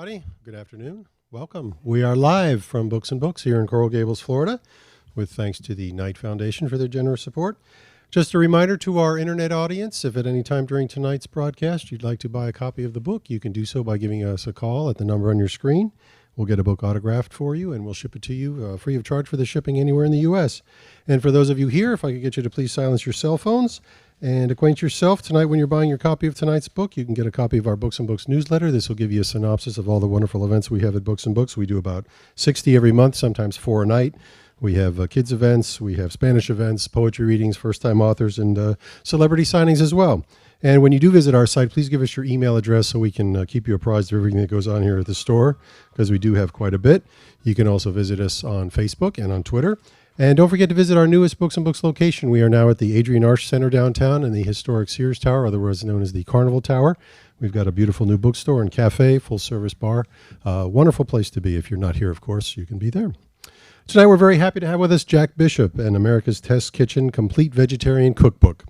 everybody. Good afternoon. Welcome. We are live from Books and Books here in Coral Gables, Florida, with thanks to the Knight Foundation for their generous support. Just a reminder to our internet audience, if at any time during tonight's broadcast you'd like to buy a copy of the book, you can do so by giving us a call at the number on your screen. We'll get a book autographed for you, and we'll ship it to you free of charge for the shipping anywhere in the U.S. And for those of you here, if I could get you to please silence your cell phones and acquaint yourself tonight when you're buying your copy of tonight's book. You can get a copy of our Books and Books newsletter. This will give you a synopsis of all the wonderful events we have at Books and Books. We do about 60 every month, sometimes 4 a night. We have kids events, we have Spanish events, poetry readings, first-time authors, and celebrity signings as well. And when you do visit our site, please give us your email address so we can keep you apprised of everything that goes on here at the store, because we do have quite a bit. You can also visit us on Facebook and on Twitter. And don't forget to visit our newest Books and Books location. We are now at the Adrian Arch Center downtown in the historic Sears Tower, otherwise known as the Carnival Tower. We've got a beautiful new bookstore and cafe, full-service bar. Wonderful place to be. If you're not here, of course, you can be there. Tonight, we're very happy to have with us Jack Bishop and America's Test Kitchen Complete Vegetarian Cookbook.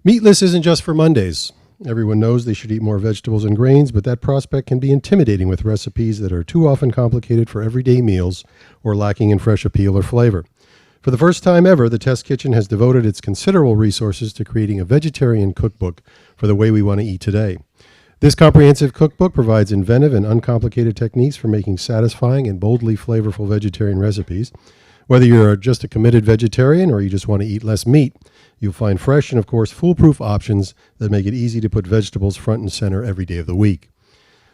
Meatless isn't just for Mondays. Everyone knows they should eat more vegetables and grains, but that prospect can be intimidating with recipes that are too often complicated for everyday meals or lacking in fresh appeal or flavor. For the first time ever, the Test Kitchen has devoted its considerable resources to creating a vegetarian cookbook for the way we want to eat today. This comprehensive cookbook provides inventive and uncomplicated techniques for making satisfying and boldly flavorful vegetarian recipes. Whether you're just a committed vegetarian or you just want to eat less meat, you'll find fresh and, of course, foolproof options that make it easy to put vegetables front and center every day of the week.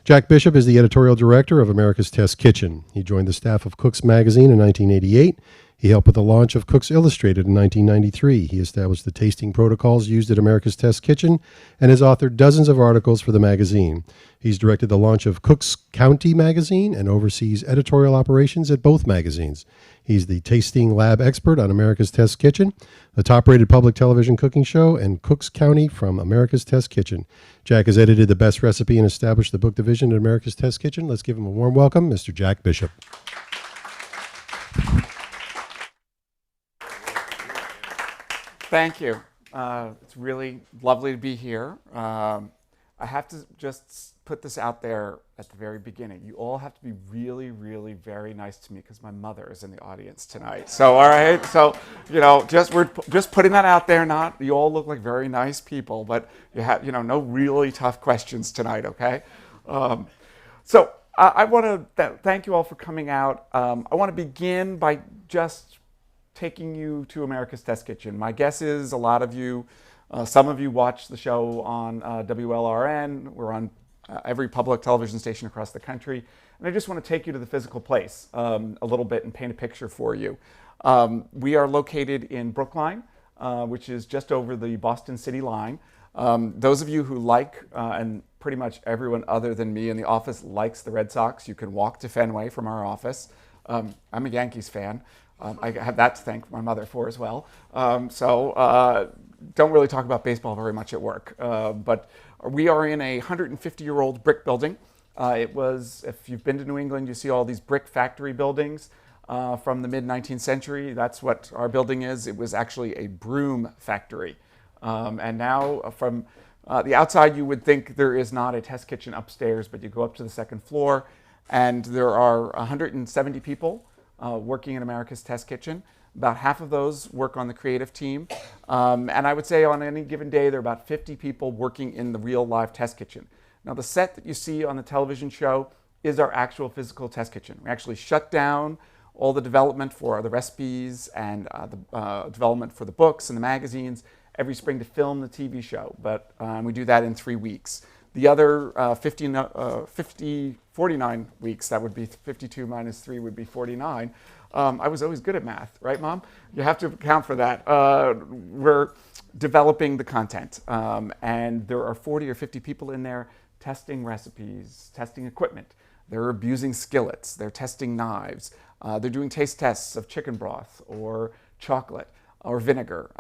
Jack Bishop is the editorial director of America's Test Kitchen. He joined the staff of Cook's magazine in 1988. He helped with the launch of Cooks Illustrated in 1993. He established the tasting protocols used at America's Test Kitchen and has authored dozens of articles for the magazine. He's directed the launch of Cook's County magazine and oversees editorial operations at both magazines. He's the tasting lab expert on America's Test Kitchen, the top-rated public television cooking show, and Cook's County from America's Test Kitchen. Jack has edited The Best Recipe and established the book division at America's Test Kitchen. Let's give him a warm welcome, Mr. Jack Bishop. Thank you. It's really lovely to be here. I have to just put this out there at the very beginning. You all have to be really, really very nice to me because my mother is in the audience tonight. So, all right. So, we're just putting that out there. Not you all look like very nice people, but you have, no really tough questions tonight. Okay. I want to thank you all for coming out. I want to begin by just taking you to America's Test Kitchen. My guess is a lot of you, some of you watch the show on WLRN. We're on every public television station across the country. And I just want to take you to the physical place a little bit and paint a picture for you. We are located in Brookline, which is just over the Boston City line. Those of you who like, and pretty much everyone other than me in the office likes the Red Sox, you can walk to Fenway from our office. I'm a Yankees fan. I have that to thank my mother for as well. Don't really talk about baseball very much at work. But we are in a 150-year-old brick building. If you've been to New England, you see all these brick factory buildings from the mid-19th century. That's what our building is. It was actually a broom factory. And now from the outside, you would think there is not a test kitchen upstairs, but you go up to the second floor, and there are 170 people working in America's Test Kitchen. About half of those work on the creative team. And I would say on any given day, there are about 50 people working in the real live test kitchen. Now, the set that you see on the television show is our actual physical test kitchen. We actually shut down all the development for the recipes and the development for the books and the magazines every spring to film the TV show. But we do that in 3 weeks. The other 49 weeks, that would be 52 minus 3 would be 49. I was always good at math, right, Mom? You have to account for that. We're developing the content, and there are 40 or 50 people in there testing recipes, testing equipment. They're abusing skillets. They're testing knives. They're doing taste tests of chicken broth or chocolate or vinegar.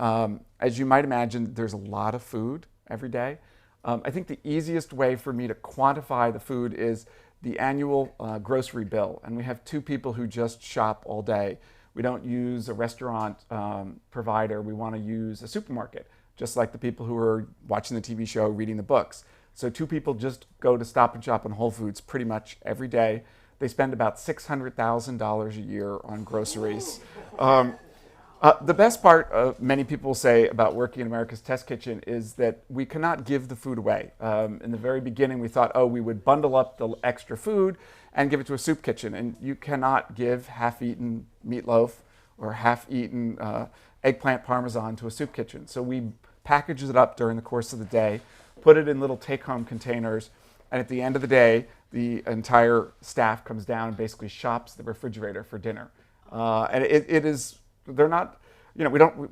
As you might imagine, there's a lot of food every day. I think the easiest way for me to quantify the food is the annual grocery bill. And we have 2 people who just shop all day. We don't use a restaurant provider. We want to use a supermarket, just like the people who are watching the TV show, reading the books. So two people just go to Stop and Shop and Whole Foods pretty much every day. They spend about $600,000 a year on groceries. The best part, many people say, about working in America's Test Kitchen is that we cannot give the food away. In the very beginning, we thought, we would bundle up the extra food and give it to a soup kitchen. And you cannot give half-eaten meatloaf or half-eaten eggplant parmesan to a soup kitchen. So we package it up during the course of the day, put it in little take-home containers, and at the end of the day, the entire staff comes down and basically shops the refrigerator for dinner. They're not,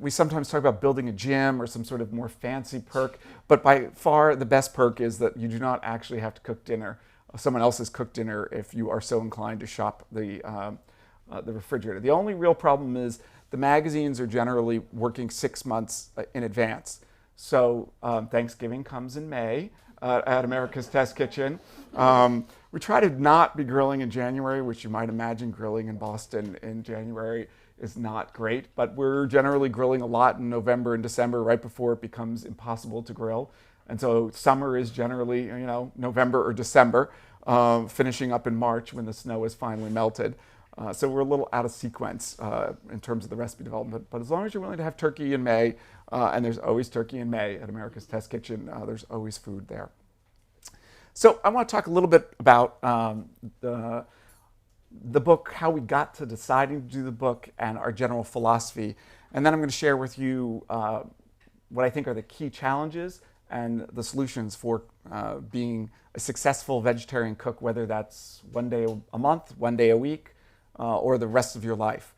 we sometimes talk about building a gym or some sort of more fancy perk, but by far the best perk is that you do not actually have to cook dinner, someone else's cooked dinner, if you are so inclined to shop the refrigerator. The only real problem is the magazines are generally working 6 months in advance. So Thanksgiving comes in May at America's Test Kitchen. We try to not be grilling in January, which you might imagine grilling in Boston in January is not great, but we're generally grilling a lot in November and December, right before it becomes impossible to grill. And so summer is generally, November or December, finishing up in March when the snow is finally melted. So we're a little out of sequence in terms of the recipe development. But as long as you're willing to have turkey in May, and there's always turkey in May at America's Test Kitchen, there's always food there. So I want to talk a little bit about the book, how we got to deciding to do the book, and our general philosophy. And then I'm going to share with you what I think are the key challenges and the solutions for being a successful vegetarian cook, whether that's one day a month, one day a week, or the rest of your life.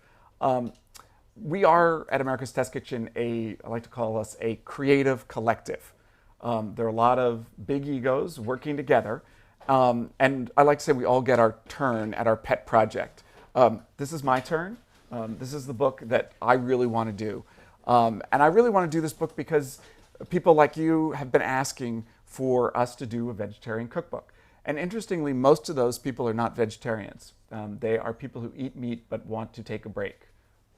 We are, at America's Test Kitchen, I like to call us a creative collective. There are a lot of big egos working together. And I like to say we all get our turn at our pet project. This is my turn. This is the book that I really want to do. And I really want to do this book because people like you have been asking for us to do a vegetarian cookbook. And interestingly, most of those people are not vegetarians. They are people who eat meat but want to take a break.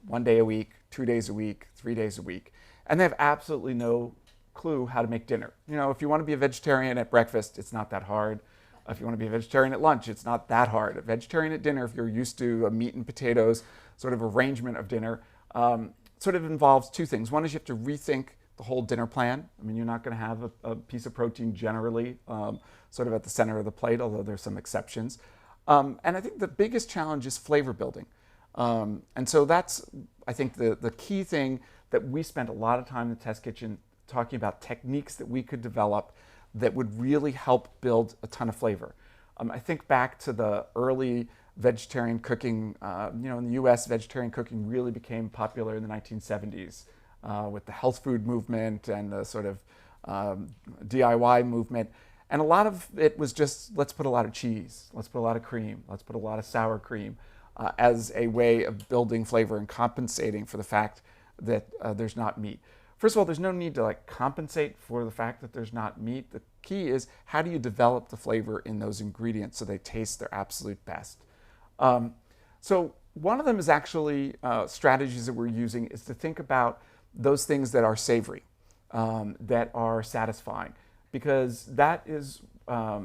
1 day a week, 2 days a week, 3 days a week. And they have absolutely no clue how to make dinner. If you want to be a vegetarian at breakfast, it's not that hard. If you want to be a vegetarian at lunch, it's not that hard. A vegetarian at dinner, if you're used to a meat and potatoes sort of arrangement of dinner, sort of involves two things. One is you have to rethink the whole dinner plan. I mean, you're not going to have a piece of protein generally sort of at the center of the plate, although there's some exceptions. And I think the biggest challenge is flavor building. And so that's, I think, the key thing that we spent a lot of time in the test kitchen talking about techniques that we could develop that would really help build a ton of flavor. I think back to the early vegetarian cooking. In the U.S., vegetarian cooking really became popular in the 1970s with the health food movement and the sort of DIY movement. And a lot of it was just, let's put a lot of cheese, let's put a lot of cream, let's put a lot of sour cream as a way of building flavor and compensating for the fact that there's not meat. First of all, there's no need to compensate for the fact that there's not meat. The key is, how do you develop the flavor in those ingredients so they taste their absolute best? So one of them is actually strategies that we're using is to think about those things that are savory, that are satisfying, because that is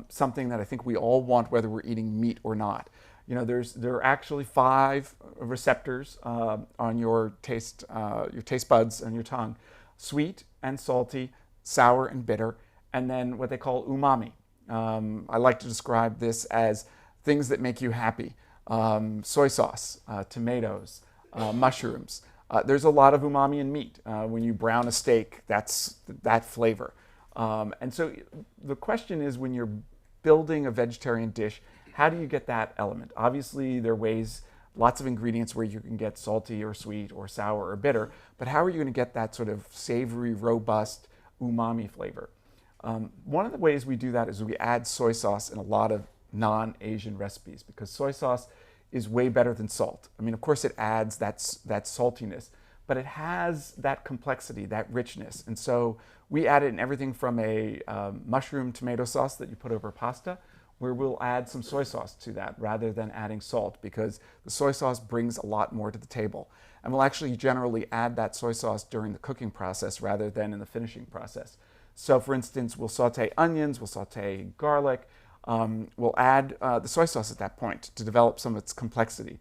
something that I think we all want, whether we're eating meat or not. There are actually 5 receptors on your taste buds on your tongue: sweet and salty, sour and bitter, and then what they call umami. I like to describe this as things that make you happy. Soy sauce, tomatoes, mushrooms. There's a lot of umami in meat. When you brown a steak, that's that flavor. And so the question is, when you're building a vegetarian dish, how do you get that element? Obviously, there are ways, lots of ingredients where you can get salty or sweet or sour or bitter, but how are you going to get that sort of savory, robust umami flavor? One of the ways we do that is we add soy sauce in a lot of non-Asian recipes, because soy sauce is way better than salt. I mean, of course, it adds that saltiness, but it has that complexity, that richness. And so we add it in everything from a mushroom tomato sauce that you put over pasta, where we'll add some soy sauce to that rather than adding salt, because the soy sauce brings a lot more to the table. And we'll actually generally add that soy sauce during the cooking process rather than in the finishing process. So for instance, we'll saute onions, we'll saute garlic, we'll add the soy sauce at that point to develop some of its complexity.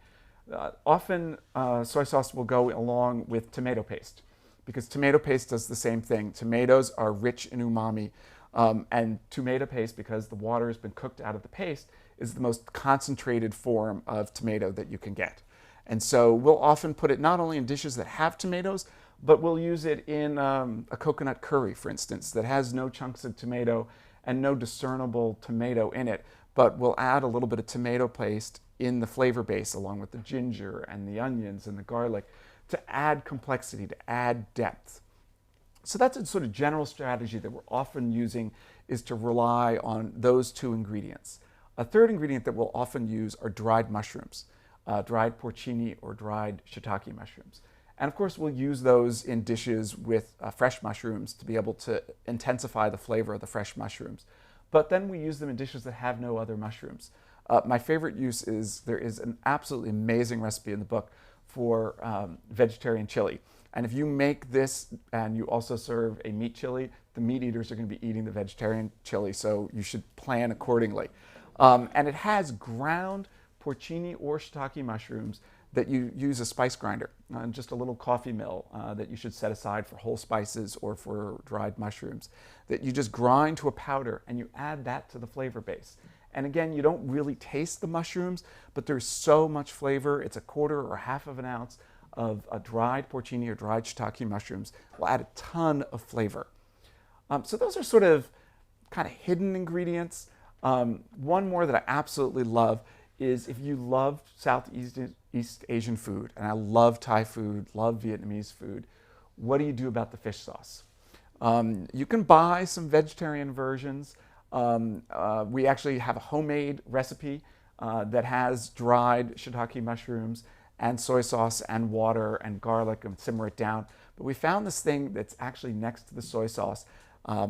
Often soy sauce will go along with tomato paste because tomato paste does the same thing. Tomatoes are rich in umami, and tomato paste, because the water has been cooked out of the paste, is the most concentrated form of tomato that you can get. And so we'll often put it not only in dishes that have tomatoes, but we'll use it in a coconut curry, for instance, that has no chunks of tomato and no discernible tomato in it, but we'll add a little bit of tomato paste in the flavor base along with the ginger and the onions and the garlic to add complexity, to add depth. So that's a sort of general strategy that we're often using, is to rely on those two ingredients. A third ingredient that we'll often use are dried mushrooms, dried porcini or dried shiitake mushrooms. And of course, we'll use those in dishes with fresh mushrooms to be able to intensify the flavor of the fresh mushrooms. But then we use them in dishes that have no other mushrooms. My favorite use is, there is an absolutely amazing recipe in the book for vegetarian chili. And if you make this and you also serve a meat chili, the meat eaters are going to be eating the vegetarian chili, so you should plan accordingly. And it has ground porcini or shiitake mushrooms that you use a spice grinder, and just a little coffee mill that you should set aside for whole spices or for dried mushrooms, that you just grind to a powder and you add that to the flavor base. And again, you don't really taste the mushrooms, but there's so much flavor. It's a quarter or half of an ounce of a dried porcini or dried shiitake mushrooms. Will add a ton of flavor. So those are sort of kind of hidden ingredients. One more that I absolutely love is, if you love Southeast Asian food, and I love Thai food, love Vietnamese food, what do you do about the fish sauce? You can buy some vegetarian versions. We actually have a homemade recipe that has dried shiitake mushrooms and soy sauce and water and garlic, and simmer it down. But we found this thing that's actually next to the soy sauce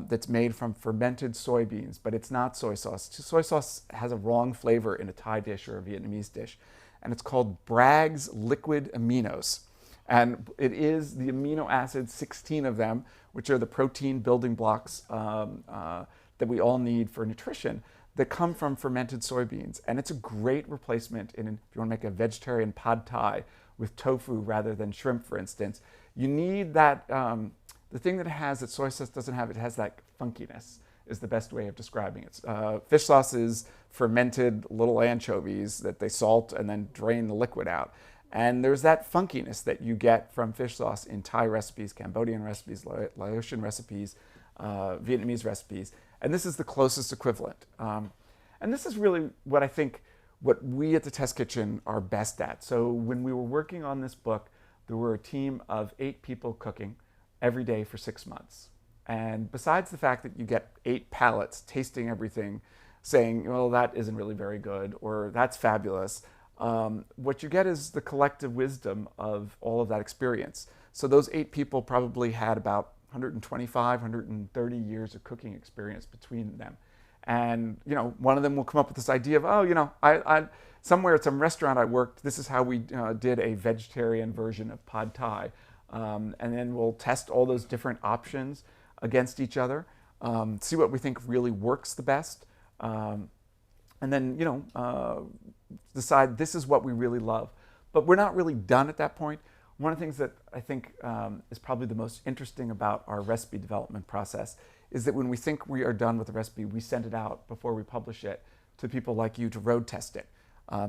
that's made from fermented soybeans, but it's not soy sauce. Soy sauce has a wrong flavor in a Thai dish or a Vietnamese dish, and it's called Bragg's liquid aminos. And it is the amino acids, 16 of them, which are the protein building blocks that we all need for nutrition, that come from fermented soybeans. And it's a great replacement if you want to make a vegetarian pad thai with tofu rather than shrimp, for instance. You need that, the thing that it has that soy sauce doesn't have, it has that funkiness, is the best way of describing it. Fish sauce is fermented little anchovies that they salt and then drain the liquid out. And there's that funkiness that you get from fish sauce in Thai recipes, Cambodian recipes, Laotian recipes, Vietnamese recipes. And this is the closest equivalent. And this is really what I think what we at the Test Kitchen are best at. So when we were working on this book, there were a team of 8 people cooking every day for 6 months. And besides the fact that you get 8 palates tasting everything, saying, well, that isn't really very good, or that's fabulous, what you get is the collective wisdom of all of that experience. So those 8 people probably had about 125, 130 years of cooking experience between them. And, you know, one of them will come up with this idea of, oh, you know, I somewhere at some restaurant I worked, this is how we did a vegetarian version of pad thai. And then we'll test all those different options against each other, see what we think really works the best. And then, you know, decide this is what we really love. But we're not really done at that point. One of the things that I think is probably the most interesting about our recipe development process is that when we think we are done with the recipe, we send it out before we publish it to people like you to road test it.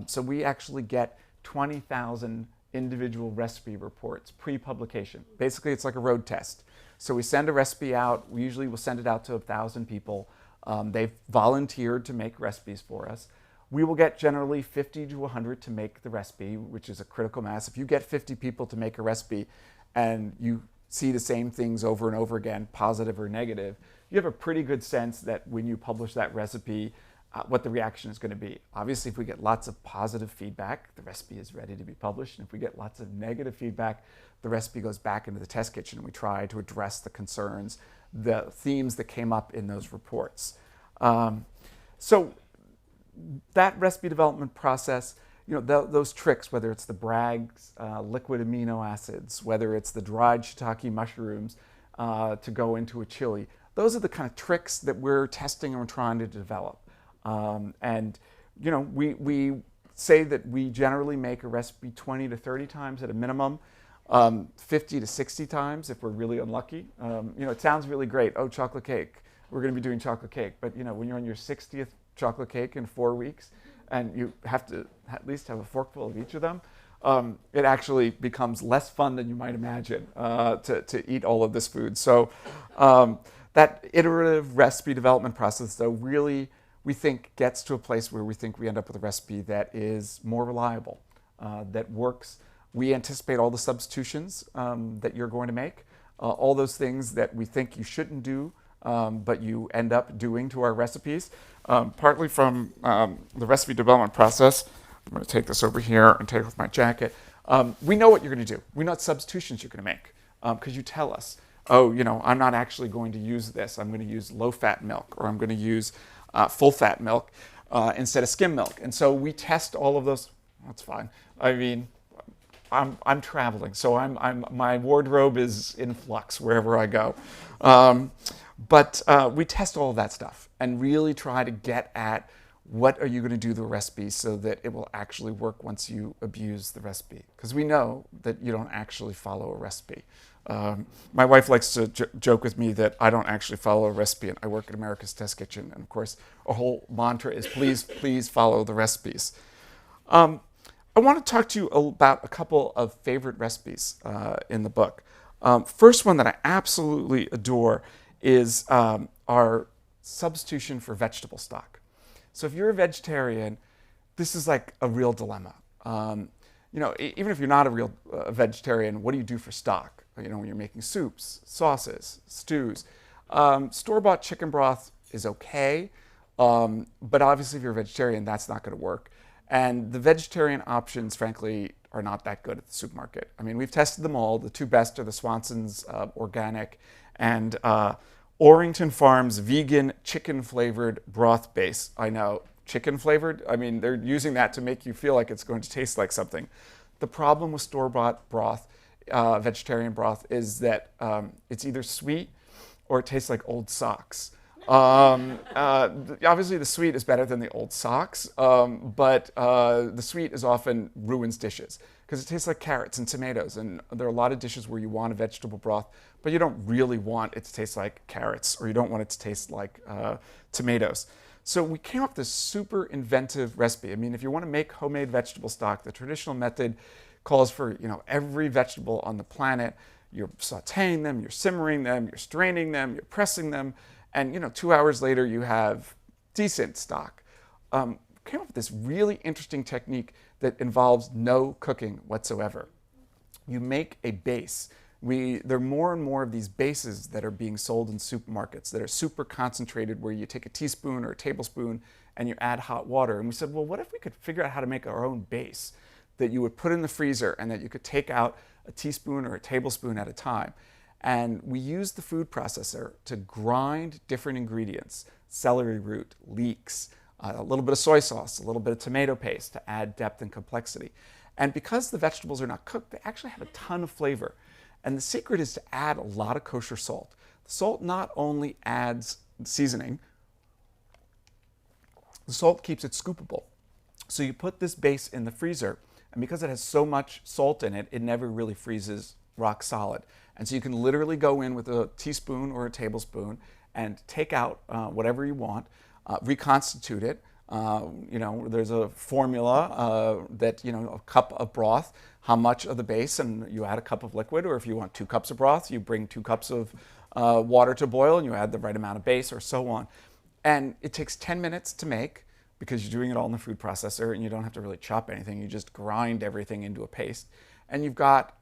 So we actually get 20,000 individual recipe reports pre-publication. Basically, it's like a road test. So we send a recipe out. We usually will send it out to 1,000 people. They've volunteered to make recipes for us. We will get generally 50 to 100 to make the recipe, which is a critical mass. If you get 50 people to make a recipe and you see the same things over and over again, positive or negative, you have a pretty good sense that when you publish that recipe, what the reaction is going to be. Obviously, if we get lots of positive feedback, the recipe is ready to be published. And if we get lots of negative feedback, the recipe goes back into the test kitchen and we try to address the concerns, the themes that came up in those reports. So that recipe development process, you know, those tricks, whether it's the Bragg's liquid amino acids, whether it's the dried shiitake mushrooms to go into a chili, those are the kind of tricks that we're testing and we're trying to develop. And we say that we generally make a recipe 20 to 30 times at a minimum, 50 to 60 times if we're really unlucky. It sounds really great. Oh, chocolate cake. We're going to be doing chocolate cake. But when you're on your 60th chocolate cake in 4 weeks and you have to at least have a forkful of each of them, it actually becomes less fun than you might imagine to eat all of this food. So that iterative recipe development process, though, really we think gets to a place where we think we end up with a recipe that is more reliable, that works. We anticipate all the substitutions that you're going to make, all those things that we think you shouldn't do, but you end up doing to our recipes, partly from the recipe development process. I'm going to take this over here and take off my jacket. We know what you're going to do. We know what substitutions you're going to make because you tell us, oh, I'm not actually going to use this. I'm going to use low-fat milk, or I'm going to use full-fat milk instead of skim milk. And so we test all of those. That's fine. I mean, I'm traveling, so my wardrobe is in flux wherever I go. But we test all of that stuff and really try to get at what are you going to do to the recipe so that it will actually work once you abuse the recipe. Because we know that you don't actually follow a recipe. My wife likes to joke with me that I don't actually follow a recipe, and I work at America's Test Kitchen. And of course, our whole mantra is please follow the recipes. I want to talk to you about a couple of favorite recipes in the book. First one that I absolutely adore is our substitution for vegetable stock. So if you're a vegetarian, this is like a real dilemma. Even if you're not a real vegetarian, what do you do for stock? When you're making soups, sauces, stews. Store-bought chicken broth is okay, but obviously if you're a vegetarian, that's not going to work. And the vegetarian options, frankly, are not that good at the supermarket. I mean, we've tested them all. The two best are the Swanson's organic and Orrington Farms vegan chicken-flavored broth base. I know, chicken-flavored? I mean, they're using that to make you feel like it's going to taste like something. The problem with store-bought broth, vegetarian broth, is that it's either sweet or it tastes like old socks. Obviously, the sweet is better than the old socks, but the sweet is often ruins dishes because it tastes like carrots and tomatoes. And there are a lot of dishes where you want a vegetable broth, but you don't really want it to taste like carrots, or you don't want it to taste like tomatoes. So we came up with this super inventive recipe. I mean, if you want to make homemade vegetable stock, the traditional method calls for every vegetable on the planet. You're sautéing them, you're simmering them, you're straining them, you're pressing them. And 2 hours later, you have decent stock. Came up with this really interesting technique that involves no cooking whatsoever. You make a base. There are more and more of these bases that are being sold in supermarkets that are super concentrated, where you take a teaspoon or a tablespoon and you add hot water. And we said, well, what if we could figure out how to make our own base that you would put in the freezer and that you could take out a teaspoon or a tablespoon at a time? And we used the food processor to grind different ingredients: celery root, leeks, a little bit of soy sauce, a little bit of tomato paste to add depth and complexity. And because the vegetables are not cooked, they actually have a ton of flavor. And the secret is to add a lot of kosher salt. The salt not only adds seasoning, the salt keeps it scoopable. So you put this base in the freezer, and because it has so much salt in it, it never really freezes rock solid. And so you can literally go in with a teaspoon or a tablespoon and take out whatever you want, reconstitute it. There's a formula that, a cup of broth, how much of the base, and you add a cup of liquid. Or if you want 2 cups of broth, you bring 2 cups of water to boil and you add the right amount of base, or so on. And it takes 10 minutes to make because you're doing it all in the food processor and you don't have to really chop anything. You just grind everything into a paste. And you've got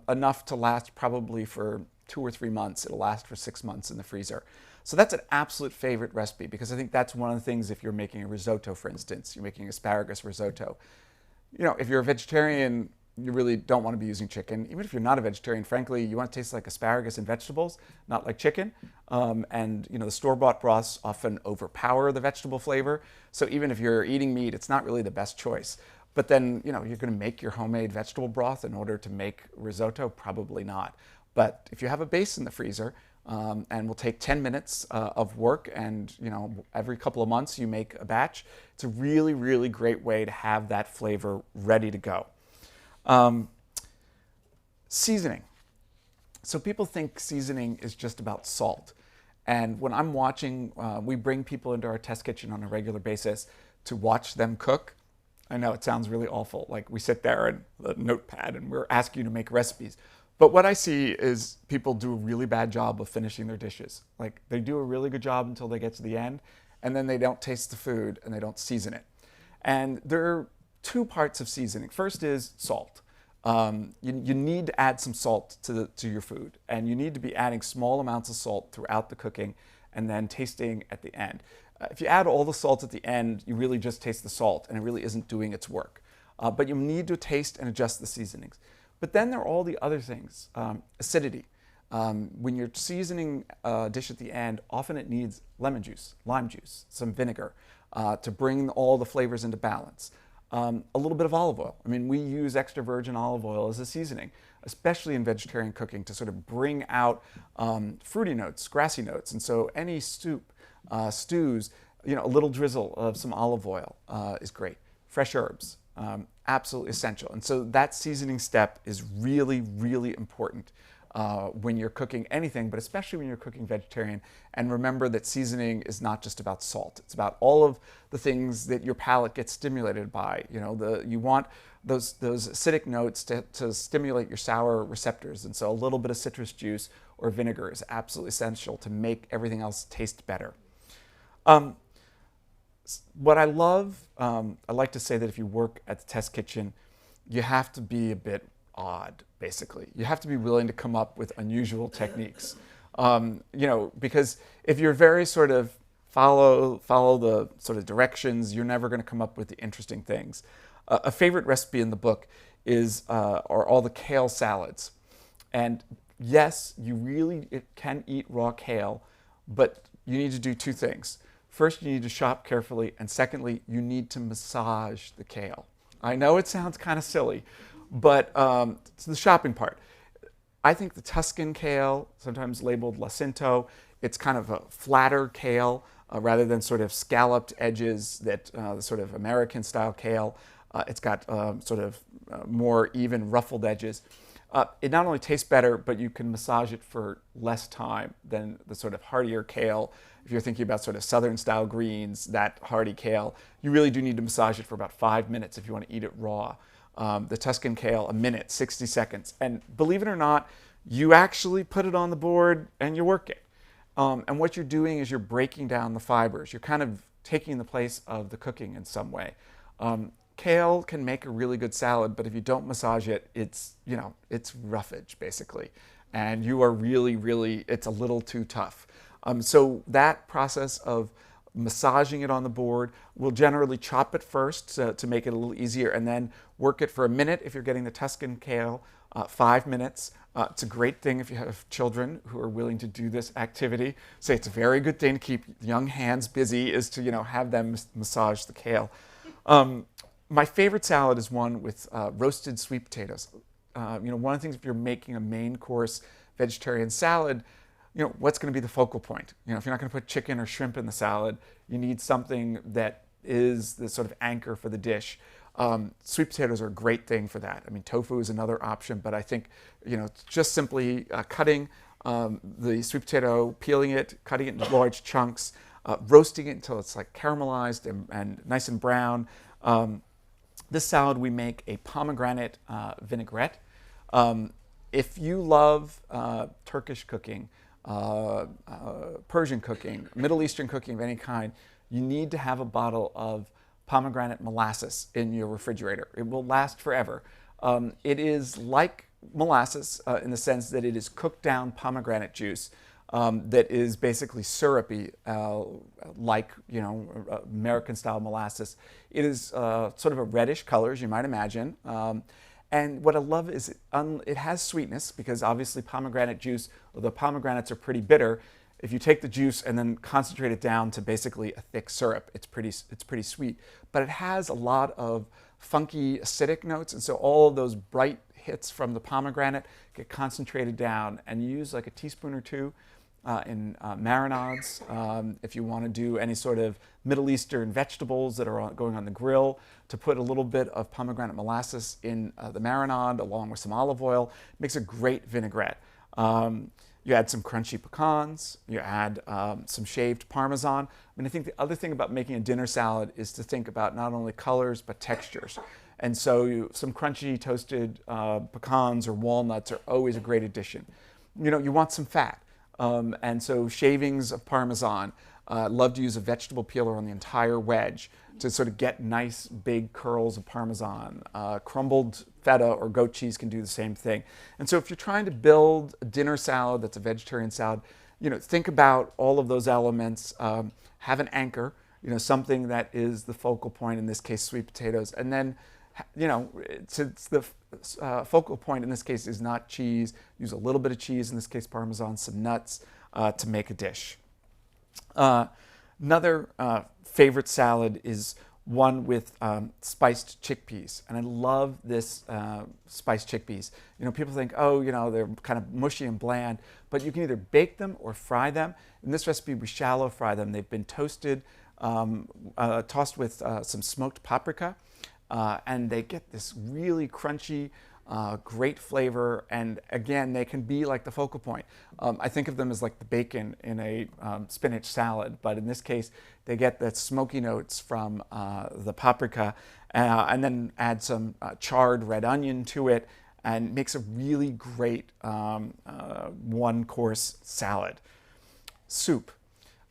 enough to last probably for 2 or 3 months. It'll last for 6 months in the freezer. So that's an absolute favorite recipe, because I think that's one of the things, if you're making a risotto, for instance, you're making asparagus risotto. If you're a vegetarian, you really don't want to be using chicken. Even if you're not a vegetarian, frankly, you want it to taste like asparagus and vegetables, not like chicken. The store-bought broths often overpower the vegetable flavor. So even if you're eating meat, it's not really the best choice. But then, you're going to make your homemade vegetable broth in order to make risotto? Probably not. But if you have a base in the freezer, and will take 10 minutes of work, and every couple of months you make a batch. It's a really, really great way to have that flavor ready to go. Seasoning. So people think seasoning is just about salt. And when I'm watching, we bring people into our test kitchen on a regular basis to watch them cook. I know it sounds really awful. Like we sit there and a notepad and we're asking you to make recipes. But what I see is people do a really bad job of finishing their dishes. Like they do a really good job until they get to the end, and then they don't taste the food and they don't season it. And there are two parts of seasoning. First is salt. You need to add some salt to your food, and you need to be adding small amounts of salt throughout the cooking and then tasting at the end. If you add all the salt at the end, you really just taste the salt and it really isn't doing its work. But you need to taste and adjust the seasonings. But then there are all the other things. Acidity. When you're seasoning a dish at the end, often it needs lemon juice, lime juice, some vinegar to bring all the flavors into balance. A little bit of olive oil. I mean, we use extra virgin olive oil as a seasoning, especially in vegetarian cooking, to sort of bring out fruity notes, grassy notes. And so any soup, stews, a little drizzle of some olive oil is great. Fresh herbs, absolutely essential. And so that seasoning step is really, really important when you're cooking anything, but especially when you're cooking vegetarian. And remember that seasoning is not just about salt. It's about all of the things that your palate gets stimulated by. You want those acidic notes to stimulate your sour receptors. And so a little bit of citrus juice or vinegar is absolutely essential to make everything else taste better. What I love, I like to say that if you work at the test kitchen, you have to be a bit odd, basically. You have to be willing to come up with unusual techniques. Because if you're very sort of follow the sort of directions, you're never going to come up with the interesting things. A favorite recipe in the book are all the kale salads. And yes, you really can eat raw kale, but you need to do two things. First, you need to shop carefully, and secondly, you need to massage the kale. I know it sounds kind of silly, but it's the shopping part. I think the Tuscan kale, sometimes labeled Jacinto, it's kind of a flatter kale rather than sort of scalloped edges that the sort of American style kale. It's got sort of more even ruffled edges. It not only tastes better, but you can massage it for less time than the sort of heartier kale. If you're thinking about sort of southern style greens, that hearty kale, you really do need to massage it for about 5 minutes if you want to eat it raw. The Tuscan kale, a minute, 60 seconds. And believe it or not, you actually put it on the board and you work it. And what you're doing is you're breaking down the fibers. You're kind of taking the place of the cooking in some way. Kale can make a really good salad, but if you don't massage it, it's roughage, basically. And you are really, it's a little too tough. So that process of massaging it on the board, we'll generally chop it first to make it a little easier, and then work it for a minute if you're getting the Tuscan kale, 5 minutes. It's a great thing if you have children who are willing to do this activity. Say it's a very good thing to keep young hands busy, is to have them massage the kale. My favorite salad is one with roasted sweet potatoes. One of the things, if you're making a main course vegetarian salad, what's going to be the focal point? If you're not going to put chicken or shrimp in the salad, you need something that is the sort of anchor for the dish. Sweet potatoes are a great thing for that. I mean, tofu is another option, but I think, just simply cutting the sweet potato, peeling it, cutting it into large chunks, roasting it until it's like caramelized and nice and brown. This salad, we make a pomegranate vinaigrette. If you love Turkish cooking, Persian cooking, Middle Eastern cooking of any kind, you need to have a bottle of pomegranate molasses in your refrigerator. It will last forever. It is like molasses in the sense that it is cooked down pomegranate juice that is basically syrupy, like American style molasses. It is sort of a reddish color, as you might imagine. And what I love is it has sweetness, because obviously pomegranate juice, although pomegranates are pretty bitter, if you take the juice and then concentrate it down to basically a thick syrup, it's pretty sweet. But it has a lot of funky acidic notes, and so all of those bright hits from the pomegranate get concentrated down, and you use like a teaspoon or two, in marinades. If you want to do any sort of Middle Eastern vegetables that are going on the grill, to put a little bit of pomegranate molasses in the marinade along with some olive oil, makes a great vinaigrette. You add some crunchy pecans, you add some shaved Parmesan. I mean, I think the other thing about making a dinner salad is to think about not only colors, but textures. And so some crunchy toasted pecans or walnuts are always a great addition. You know, you want some fat. And so shavings of Parmesan, love to use a vegetable peeler on the entire wedge to sort of get nice big curls of Parmesan. Crumbled feta or goat cheese can do the same thing. And so if you're trying to build a dinner salad that's a vegetarian salad, you know, think about all of those elements. Have an anchor, you know, something that is the focal point, in this case, sweet potatoes. And then, you know, since the focal point in this case is not cheese, use a little bit of cheese, in this case Parmesan, some nuts, to make a dish. Another favorite salad is one with spiced chickpeas, and I love this spiced chickpeas. You know, people think, oh, you know, they're kind of mushy and bland, but you can either bake them or fry them. In this recipe, we shallow fry them. They've been toasted, tossed with some smoked paprika, and they get this really crunchy, great flavor, and again, they can be like the focal point. I think of them as like the bacon in a spinach salad, but in this case, they get the smoky notes from the paprika, and then add some charred red onion to it, and makes a really great one-course salad. Soup.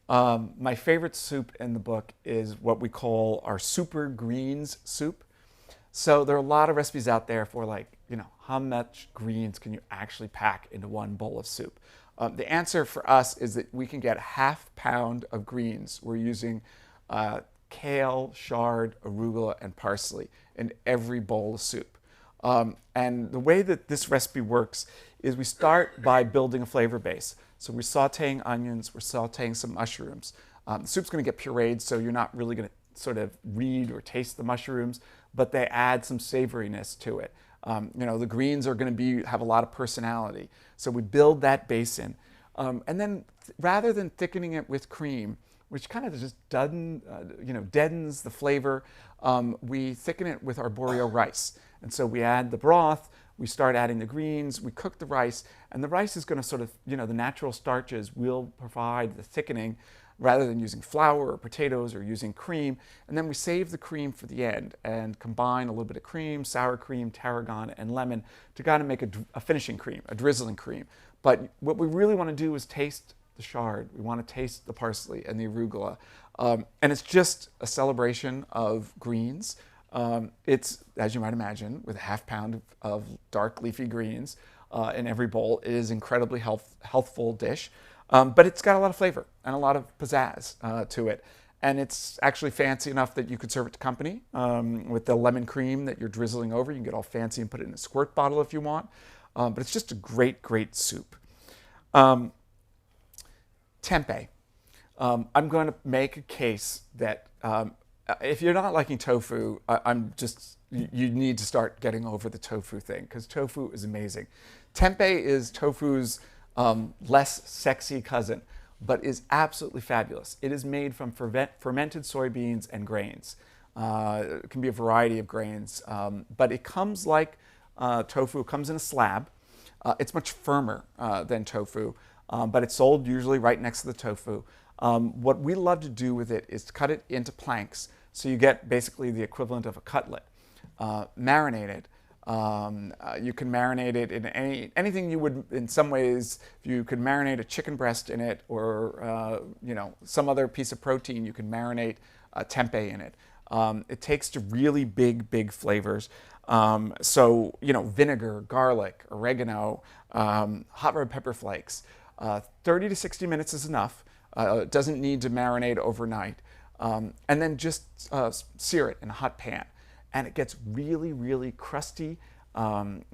My favorite soup in the book is what we call our super greens soup. So there are a lot of recipes out there for, like, you know, how much greens can you actually pack into one bowl of soup? The answer for us is that we can get a half pound of greens. We're using kale, chard, arugula, and parsley in every bowl of soup. And the way that this recipe works is we start by building a flavor base. So we're sauteing onions, we're sauteing some mushrooms. The soup's going to get pureed, so you're not really going to sort of read or taste the mushrooms, but they add some savoriness to it. You know, the greens are going to have a lot of personality. So we build that base in. And then rather than thickening it with cream, which kind of just doesn't, deadens the flavor, we thicken it with arborio rice. And so we add the broth, we start adding the greens, we cook the rice, and the rice is going to sort of, you know, the natural starches will provide the thickening rather than using flour or potatoes or using cream. And then we save the cream for the end and combine a little bit of cream, sour cream, tarragon, and lemon to kind of make a finishing cream, a drizzling cream. But what we really want to do is taste the chard. We want to taste the parsley and the arugula. And it's just a celebration of greens. It's, as you might imagine, with a half pound of dark leafy greens in every bowl. It is an incredibly healthful dish. But it's got a lot of flavor and a lot of pizzazz to it. And it's actually fancy enough that you could serve it to company with the lemon cream that you're drizzling over. You can get all fancy and put it in a squirt bottle if you want. But it's just a great, great soup. Tempeh. I'm going to make a case that if you're not liking tofu, you need to start getting over the tofu thing, because tofu is amazing. Tempeh is tofu's less sexy cousin, but is absolutely fabulous. It is made from fermented soybeans and grains. It can be a variety of grains, but it comes like tofu. It comes in a slab. It's much firmer than tofu, but it's sold usually right next to the tofu. What we love to do with it is to cut it into planks, so you get basically the equivalent of a cutlet. Marinate it. You can marinate it in anything you would, in some ways, you could marinate a chicken breast in it, or some other piece of protein. You can marinate tempeh in it. It takes to really big flavors. So, vinegar, garlic, oregano, hot red pepper flakes. 30 to 60 minutes is enough. It doesn't need to marinate overnight. And then just sear it in a hot pan. And it gets really crusty,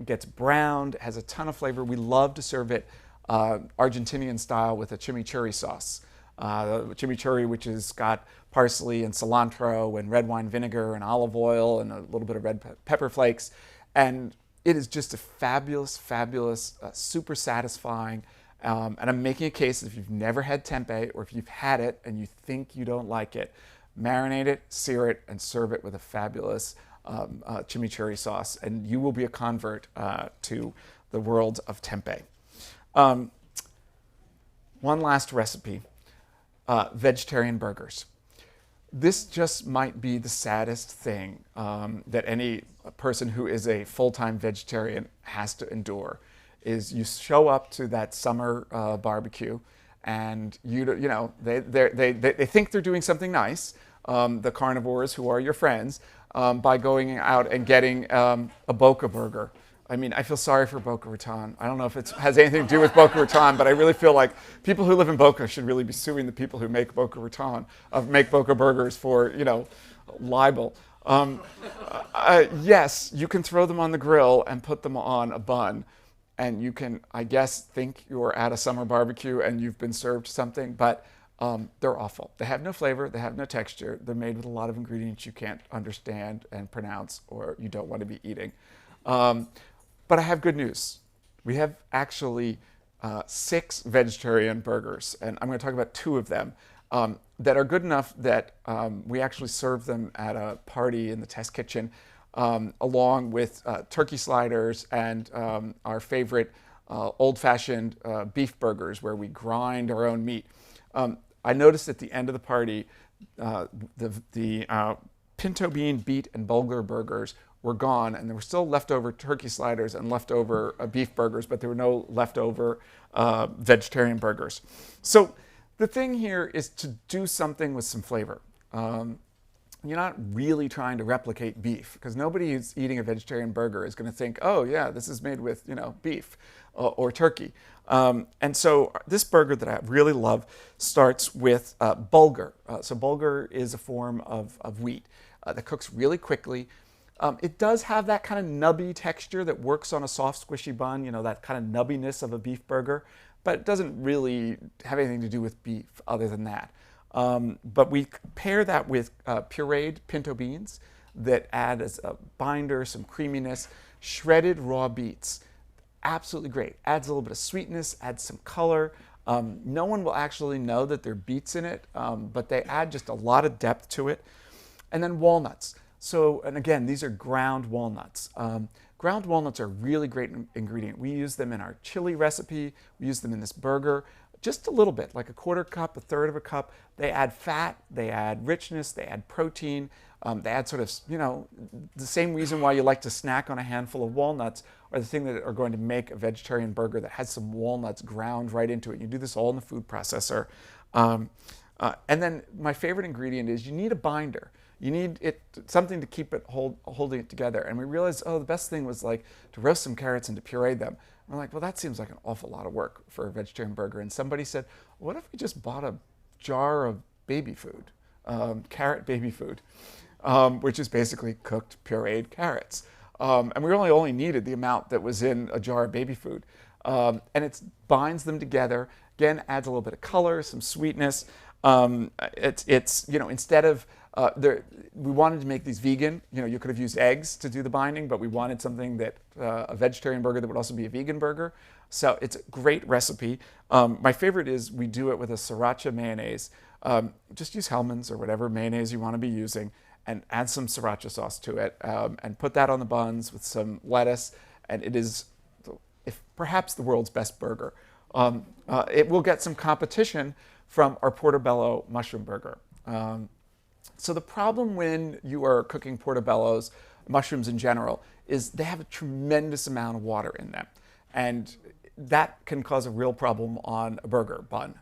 gets browned, has a ton of flavor. We love to serve it Argentinian style with a chimichurri sauce. Chimichurri, which has got parsley and cilantro and red wine vinegar and olive oil and a little bit of red pepper flakes. And it is just a fabulous, super satisfying And I'm making a case that if you've never had tempeh, or if you've had it and you think you don't like it, marinate it, sear it, and serve it with a fabulous chimichurri sauce, and you will be a convert to the world of tempeh. One last recipe, vegetarian burgers. This just might be the saddest thing that any person who is a full-time vegetarian has to endure. Is you show up to that summer barbecue, and they think they're doing something nice, the carnivores who are your friends, by going out and getting a Boca burger. I mean, I feel sorry for Boca Raton. I don't know if it has anything to do with Boca Raton, but I really feel like people who live in Boca should really be suing the people who make Boca Raton, make Boca burgers for, libel. Yes, you can throw them on the grill and put them on a bun, and you can, I guess, think you're at a summer barbecue and you've been served something, but they're awful. They have no flavor, they have no texture, they're made with a lot of ingredients you can't understand and pronounce, or you don't want to be eating. But I have good news. We have actually 6 vegetarian burgers, and I'm going to talk about 2 of them that are good enough that we actually serve them at a party in the test kitchen, along with turkey sliders and our favorite old-fashioned beef burgers, where we grind our own meat. I noticed at the end of the party, the pinto bean, beet, and bulgur burgers were gone, and there were still leftover turkey sliders and leftover beef burgers, but there were no leftover vegetarian burgers. So the thing here is to do something with some flavor. You're not really trying to replicate beef, because nobody who's eating a vegetarian burger is going to think, oh yeah, this is made with beef or turkey. And so this burger that I really love starts with bulgur. So bulgur is a form of wheat that cooks really quickly. It does have that kind of nubby texture that works on a soft, squishy bun, that kind of nubbiness of a beef burger, but it doesn't really have anything to do with beef other than that. But we pair that with pureed pinto beans that add as a binder some creaminess, shredded raw beets. Absolutely great. Adds a little bit of sweetness, adds some color. No one will actually know that there are beets in it, but they add just a lot of depth to it. And then walnuts. So, and again, these are ground walnuts. Ground walnuts are a really great ingredient. We use them in our chili recipe. We use them in this burger. Just a little bit, like a 1/4 cup, 1/3 of a cup. They add fat, they add richness, they add protein. They add sort of, the same reason why you like to snack on a handful of walnuts are the thing that are going to make a vegetarian burger that has some walnuts ground right into it. You do this all in the food processor. And then my favorite ingredient is you need a binder. You need something to keep it holding it together. And we realized, the best thing was like to roast some carrots and to puree them. And we're like, well, that seems like an awful lot of work for a vegetarian burger. And somebody said, what if we just bought a jar of baby food, carrot baby food, which is basically cooked pureed carrots. And we only needed the amount that was in a jar of baby food. And it binds them together. Again, adds a little bit of color, some sweetness. Instead of we wanted to make these vegan. You could have used eggs to do the binding, but we wanted something that a vegetarian burger that would also be a vegan burger. So it's a great recipe. My favorite is we do it with a sriracha mayonnaise. Just use Hellmann's or whatever mayonnaise you want to be using, and add some sriracha sauce to it, and put that on the buns with some lettuce, and it is perhaps the world's best burger. It will get some competition from our Portobello mushroom burger. So the problem when you are cooking portobellos, mushrooms in general, is they have a tremendous amount of water in them. And that can cause a real problem on a burger bun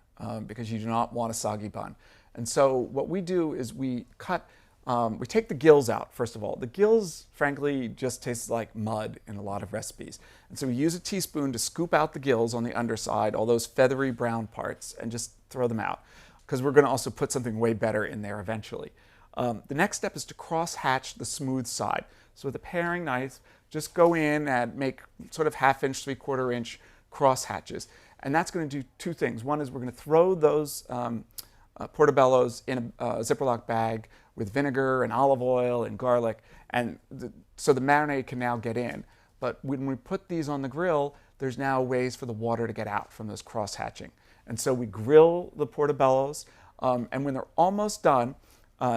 because you do not want a soggy bun. And so what we do is we take the gills out, first of all. The gills, frankly, just taste like mud in a lot of recipes. And so we use a teaspoon to scoop out the gills on the underside, all those feathery brown parts, and just throw them out, because we're going to also put something way better in there eventually. The next step is to cross-hatch the smooth side. So with a paring knife, just go in and make sort of 1/2 inch, 3/4 inch cross hatches. And that's going to do 2 things. One is we're going to throw those portobellos in a Ziploc bag with vinegar and olive oil and garlic, and so the marinade can now get in. But when we put these on the grill, there's now ways for the water to get out from this cross-hatching. And so we grill the portobellos, and when they're almost done,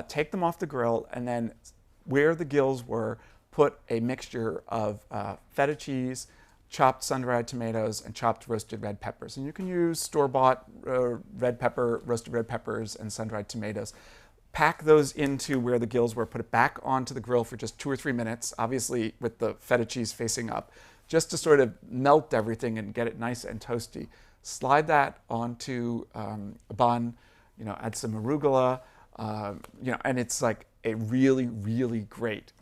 take them off the grill, and then where the gills were, put a mixture of feta cheese, chopped sun-dried tomatoes, and chopped roasted red peppers. And you can use store-bought roasted red peppers and sun-dried tomatoes. Pack those into where the gills were, put it back onto the grill for just 2 or 3 minutes, obviously with the feta cheese facing up, just to sort of melt everything and get it nice and toasty. Slide that onto a bun, add some arugula, and it's like a really, really great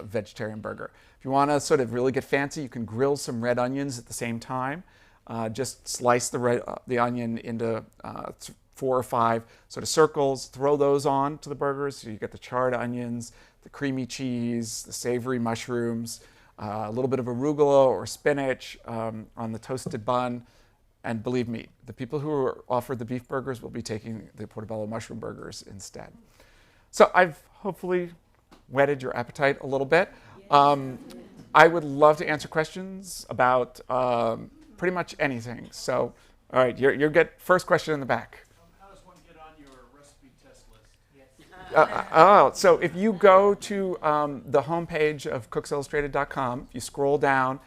vegetarian burger. If you want to sort of really get fancy, you can grill some red onions at the same time. Just slice the onion into 4 or 5 sort of circles, throw those on to the burgers. So you get the charred onions, the creamy cheese, the savory mushrooms, a little bit of arugula or spinach on the toasted bun. And believe me, the people who are offered the beef burgers will be taking the portobello mushroom burgers instead. So I've hopefully whetted your appetite a little bit. I would love to answer questions about pretty much anything. So, all right, you'll get first question in the back. How does one get on your recipe test list? So if you go to the homepage of cooksillustrated.com, you scroll down,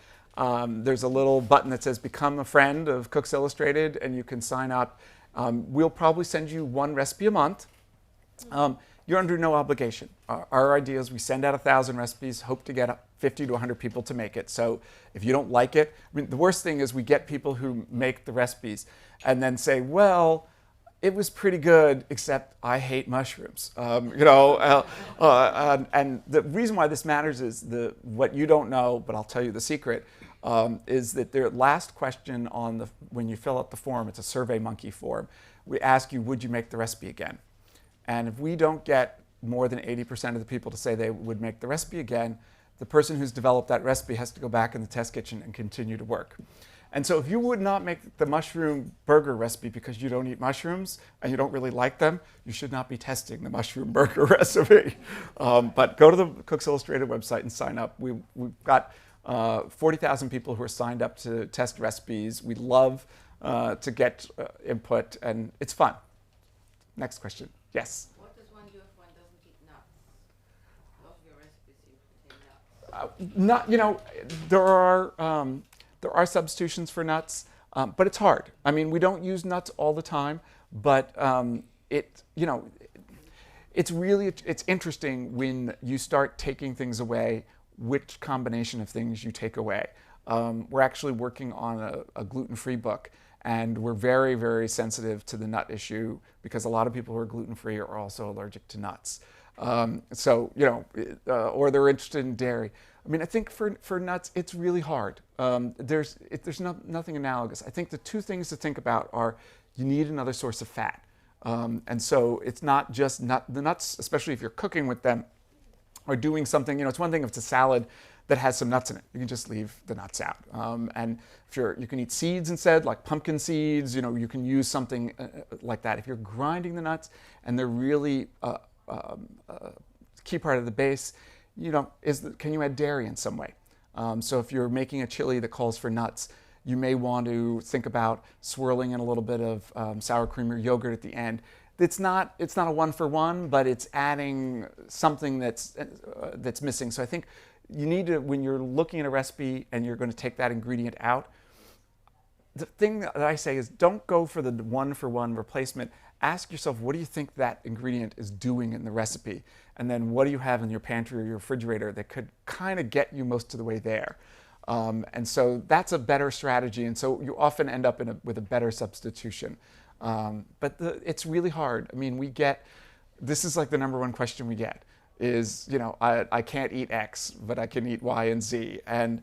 there's a little button that says Become a Friend of Cooks Illustrated, and you can sign up. We'll probably send you 1 recipe a month. You're under no obligation. Our idea is we send out 1,000 recipes, hope to get 50 to 100 people to make it. So if you don't like it, the worst thing is we get people who make the recipes and then say, well, it was pretty good, except I hate mushrooms. And the reason why this matters is what you don't know, but I'll tell you the secret, is that their last question when you fill out the form, it's a SurveyMonkey form, we ask you, would you make the recipe again? And if we don't get more than 80% of the people to say they would make the recipe again, the person who's developed that recipe has to go back in the test kitchen and continue to work. And so if you would not make the mushroom burger recipe because you don't eat mushrooms and you don't really like them, you should not be testing the mushroom burger recipe. But go to the Cooks Illustrated website and sign up. We've got 40,000 people who are signed up to test recipes. We love to get input, and it's fun. Next question. Yes? What does one do if one doesn't eat nuts? Most of your recipes seem to contain nuts. There are substitutions for nuts, but it's hard. I mean, we don't use nuts all the time, but it's interesting when you start taking things away, which combination of things you take away. We're actually working on a gluten-free book, and we're very, very sensitive to the nut issue because a lot of people who are gluten-free are also allergic to nuts. Or they're interested in dairy. I mean, I think for nuts, it's really hard. There's nothing analogous. I think the 2 things to think about are you need another source of fat. And so it's not just the nuts, especially if you're cooking with them, or doing something, it's one thing if it's a salad that has some nuts in it. You can just leave the nuts out. And if you can eat seeds instead, like pumpkin seeds, you can use something like that. If you're grinding the nuts and they're really a key part of the base, can you add dairy in some way? So if you're making a chili that calls for nuts, you may want to think about swirling in a little bit of sour cream or yogurt at the end. It's not a 1-for-1, but it's adding something that's missing. So I think you need to, when you're looking at a recipe and you're going to take that ingredient out, the thing that I say is don't go for the 1-for-1 replacement. Ask yourself, what do you think that ingredient is doing in the recipe? And then what do you have in your pantry or your refrigerator that could kind of get you most of the way there? And so that's a better strategy. And so you often end up with a better substitution. But it's really hard. I mean, this is like the number 1 question we get is, I can't eat X, but I can eat Y and Z. And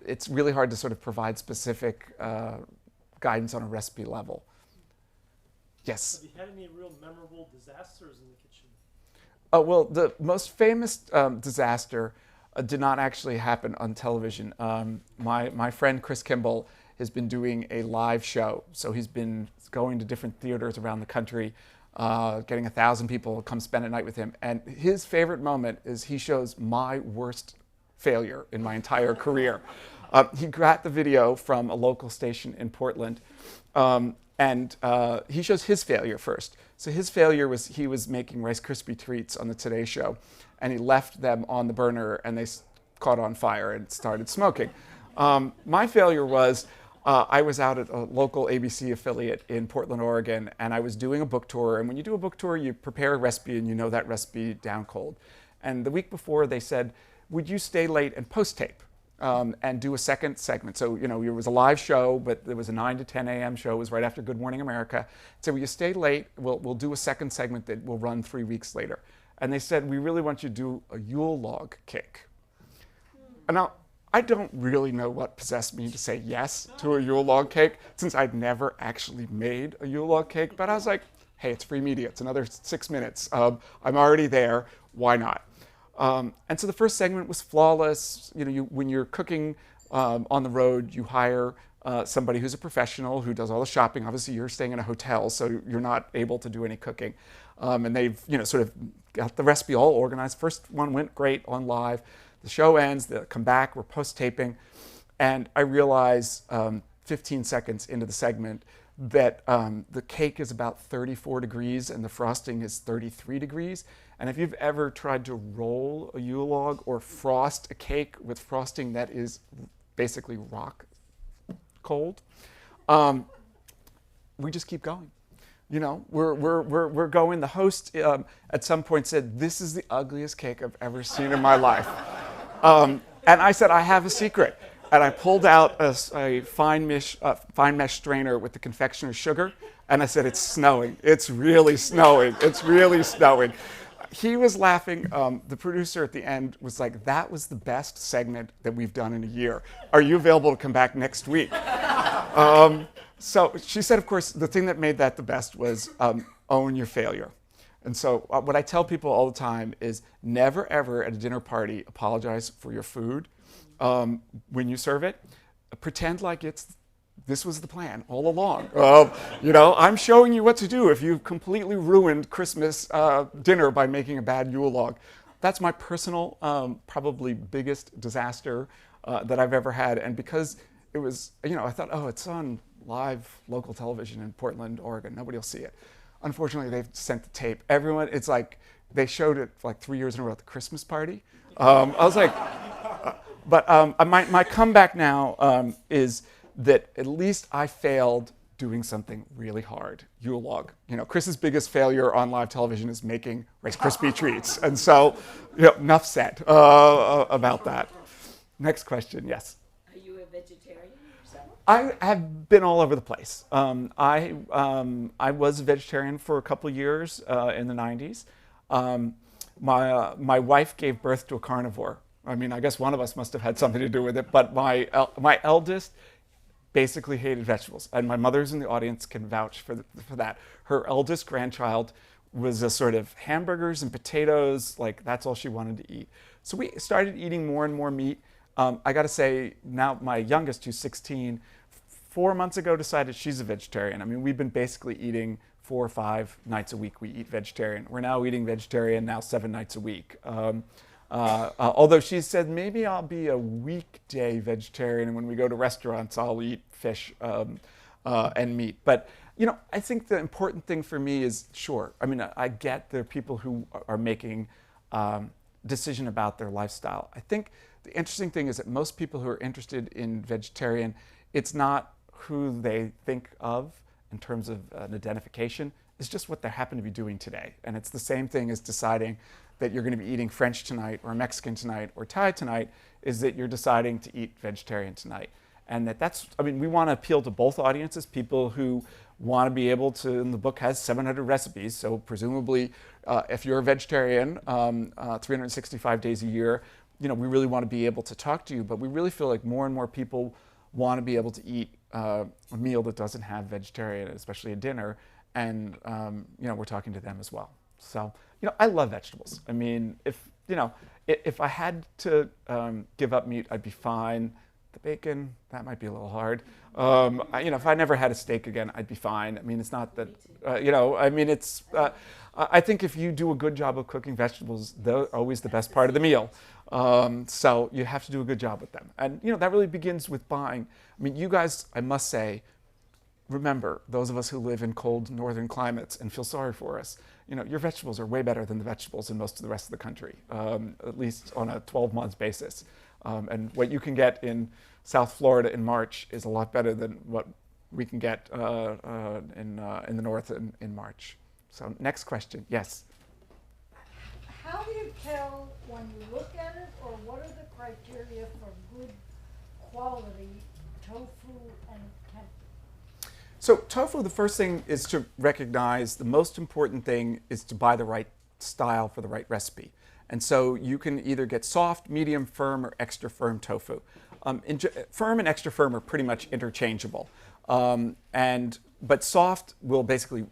it's really hard to sort of provide specific guidance on a recipe level. Yes? Have you had any real memorable disasters in the kitchen? Oh, well, the most famous disaster did not actually happen on television. My friend Chris Kimball has been doing a live show. So he's been going to different theaters around the country, getting 1,000 people to come spend a night with him. And his favorite moment is he shows my worst failure in my entire career. He got the video from a local station in Portland, and he shows his failure first. So his failure was he was making Rice Krispie treats on the Today Show, and he left them on the burner, and they caught on fire and started smoking. My failure was I was out at a local ABC affiliate in Portland, Oregon, and I was doing a book tour. And when you do a book tour, you prepare a recipe, and you know that recipe down cold. And the week before, they said, would you stay late and post-tape and do a second segment? So, it was a live show, but there was a 9 to 10 a.m. show. It was right after Good Morning America. So will you stay late? We'll do a second segment that will run 3 weeks later. And they said, we really want you to do a Yule log cake. And now, I don't really know what possessed me to say yes to a Yule log cake, since I'd never actually made a Yule log cake. But I was like, hey, it's free media. It's another 6 minutes. I'm already there. Why not? And so the first segment was flawless. When you're cooking on the road, you hire somebody who's a professional who does all the shopping. Obviously, you're staying in a hotel, so you're not able to do any cooking. And they've sort of got the recipe all organized. First one went great on live. The show ends, they come back, we're post-taping, and I realize 15 seconds into the segment that the cake is about 34 degrees and the frosting is 33 degrees. And if you've ever tried to roll a Yule log or frost a cake with frosting that is basically rock cold, we just keep going. We're going. The host at some point said, "This is the ugliest cake I've ever seen in my life." And I said, I have a secret. And I pulled out a fine mesh strainer with the confectioner's sugar. And I said, it's snowing. It's really snowing. It's really snowing. He was laughing. The producer at the end was like, that was the best segment that we've done in a year. Are you available to come back next week? So she said, of course, the thing that made that the best was own your failure. And so what I tell people all the time is never, ever at a dinner party apologize for your food when you serve it. Pretend like this was the plan all along. I'm showing you what to do if you've completely ruined Christmas dinner by making a bad Yule log. That's my personal, probably biggest disaster that I've ever had. And because it was, I thought, it's on live local television in Portland, Oregon. Nobody will see it. Unfortunately, they've sent the tape. Everyone, it's like they showed it for like 3 years in a row at the Christmas party. I was like, my comeback now is that at least I failed doing something really hard. Yule log. Chris's biggest failure on live television is making Rice Krispie treats. And so, enough said about that. Next question, yes. Are you a vegetarian yourself? I have been all over the place. I was a vegetarian for a couple of years in the 90s. My wife gave birth to a carnivore. I mean, I guess one of us must have had something to do with it, but my eldest basically hated vegetables, and my mother's in the audience can vouch for that. Her eldest grandchild was a sort of hamburgers and potatoes, like that's all she wanted to eat. So we started eating more and more meat. I got to say, now my youngest, who's 16, 4 months ago decided she's a vegetarian. I mean, we've been basically eating 4 or 5 nights a week we eat vegetarian. We're now eating vegetarian now 7 nights a week. Although she said, maybe I'll be a weekday vegetarian, and when we go to restaurants, I'll eat fish and meat. But, I think the important thing for me is, sure, I mean, I get there are people who are making decision about their lifestyle. I think the interesting thing is that most people who are interested in vegetarian, it's not who they think of in terms of an identification. It's just what they happen to be doing today. And it's the same thing as deciding that you're going to be eating French tonight or Mexican tonight or Thai tonight, is that you're deciding to eat vegetarian tonight. And we want to appeal to both audiences, people who want to be able to, and the book has 700 recipes, so presumably if you're a vegetarian 365 days a year, we really want to be able to talk to you, but we really feel like more and more people want to be able to eat a meal that doesn't have vegetarian, especially a dinner, and we're talking to them as well. So, I love vegetables. I mean, if I had to give up meat, I'd be fine The bacon, that might be a little hard. If I never had a steak again, I'd be fine. I mean, it's not that, I think if you do a good job of cooking vegetables, they're always the best part of the meal. So you have to do a good job with them. And, that really begins with buying. I mean, you guys, I must say, remember, those of us who live in cold northern climates and feel sorry for us, your vegetables are way better than the vegetables in most of the rest of the country, at least on a 12-month basis. And what you can get in South Florida in March is a lot better than what we can get in the north in March. So next question, yes? How do you tell when you look at it, or what are the criteria for good quality tofu and tempeh? So tofu, the first thing is to recognize the most important thing is to buy the right style for the right recipe. And so you can either get soft, medium, firm, or extra firm tofu. Firm and extra firm are pretty much interchangeable. But soft will basically,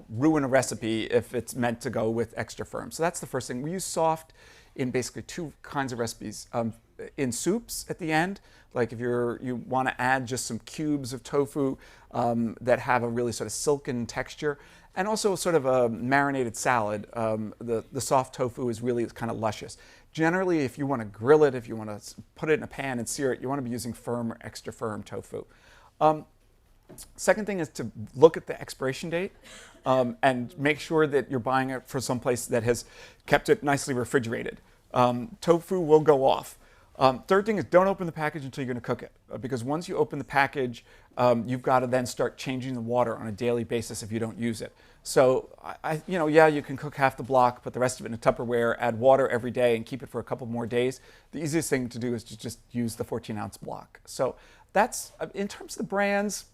ruin a recipe if it's meant to go with extra firm. So that's the first thing. We use soft in basically two kinds of recipes. In soups at the end, like if you want to add just some cubes of tofu that have a really sort of silken texture, and also sort of a marinated salad, the soft tofu is really kind of luscious. Generally, if you want to grill it, if you want to put it in a pan and sear it, you want to be using firm or extra firm tofu. Second thing is to look at the expiration date and make sure that you're buying it for some place that has kept it nicely refrigerated. Tofu will go off. Third thing is don't open the package until you're going to cook it, because once you open the package, you've got to then start changing the water on a daily basis if you don't use it. So, you can cook half the block, put the rest of it in a Tupperware, add water every day, and keep it for a couple more days. The easiest thing to do is to just use the 14-ounce block. So that's, in terms of the brands,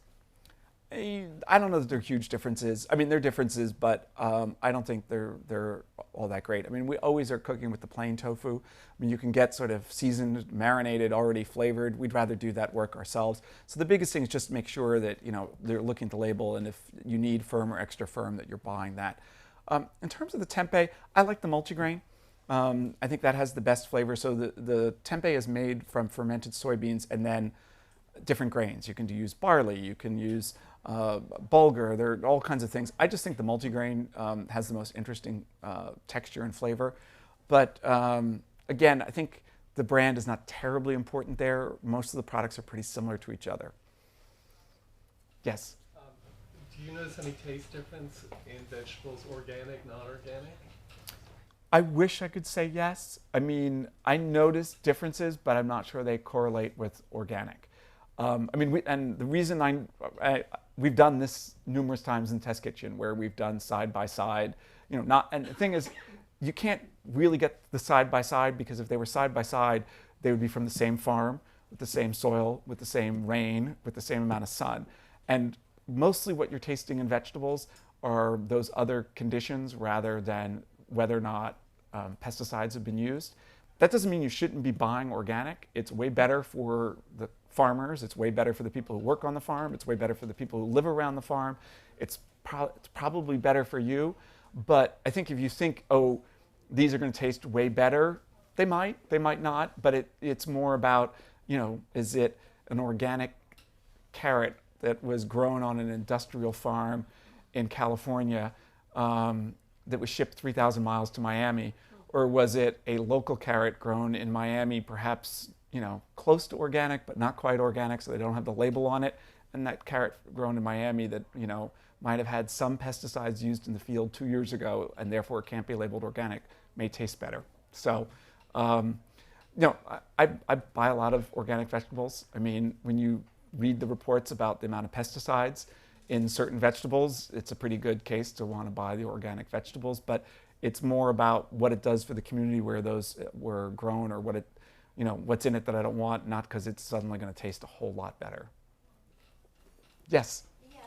I don't know that there are huge differences. I mean, there are differences, but I don't think they're all that great. I mean, we always are cooking with the plain tofu. I mean, you can get sort of seasoned, marinated, already flavored. We'd rather do that work ourselves. So the biggest thing is just make sure that, they're looking at the label, and if you need firm or extra firm, that you're buying that. In terms of the tempeh, I like the multigrain. I think that has the best flavor. So the tempeh is made from fermented soybeans and then different grains. You can use barley, you can use bulgur, there are all kinds of things. I just think the multigrain has the most interesting texture and flavor. But again, I think the brand is not terribly important there. Most of the products are pretty similar to each other. Yes? Do you notice any taste difference in vegetables, organic, non-organic? I wish I could say yes. I mean, I notice differences, but I'm not sure they correlate with organic. And the reason we've done this numerous times in Test Kitchen, where we've done side by side, and the thing is, you can't really get the side by side, because if they were side by side, they would be from the same farm, with the same soil, with the same rain, with the same amount of sun. And mostly what you're tasting in vegetables are those other conditions rather than whether or not pesticides have been used. That doesn't mean you shouldn't be buying organic. It's way better for the farmers. It's way better for the people who work on the farm. It's way better for the people who live around the farm. It's probably better for you. But I think if you think, oh, these are going to taste way better, they might not. But it's more about, is it an organic carrot that was grown on an industrial farm in California that was shipped 3,000 miles to Miami? Or was it a local carrot grown in Miami, perhaps, close to organic, but not quite organic, so they don't have the label on it? And that carrot grown in Miami that, might have had some pesticides used in the field 2 years ago, and therefore can't be labeled organic, may taste better. So, I buy a lot of organic vegetables. I mean, when you read the reports about the amount of pesticides in certain vegetables, it's a pretty good case to want to buy the organic vegetables. But it's more about what it does for the community where those were grown, or what's in it that I don't want, not because it's suddenly going to taste a whole lot better. Yes? Yeah,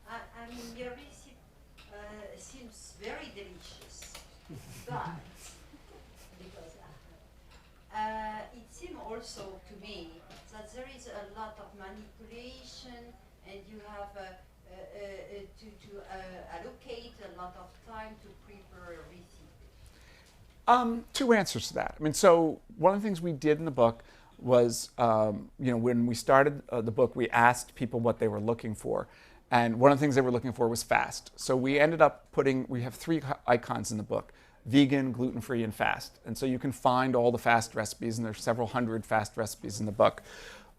I mean, your recipe seems very delicious, but because it seems also to me that there is a lot of manipulation, and you have to allocate a lot of time to prepare a recipe. Two answers to that. I mean, so one of the things we did in the book was, when we started the book, we asked people what they were looking for. And one of the things they were looking for was fast. So we ended up we have 3 icons in the book: vegan, gluten-free, and fast. And so you can find all the fast recipes, and there's several hundred fast recipes in the book.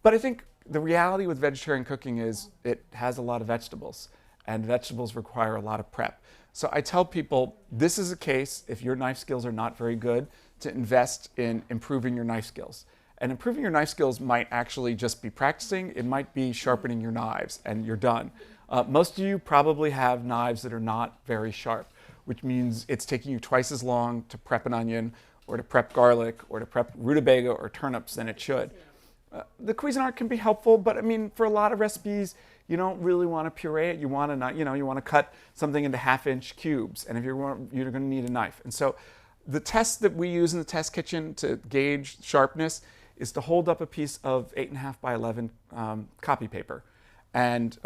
But I think the reality with vegetarian cooking is it has a lot of vegetables, and vegetables require a lot of prep. So I tell people, this is a case, if your knife skills are not very good, to invest in improving your knife skills. And improving your knife skills might actually just be practicing. It might be sharpening your knives, and you're done. Most of you probably have knives that are not very sharp, which means it's taking you twice as long to prep an onion, or to prep garlic, or to prep rutabaga or turnips than it should. The Cuisinart can be helpful, but I mean, for a lot of recipes, you don't really want to puree it. You want to cut something into 1/2-inch cubes, and if you're going to need a knife. And so, the test that we use in the test kitchen to gauge sharpness is to hold up a piece of 8.5 by 11 copy paper, and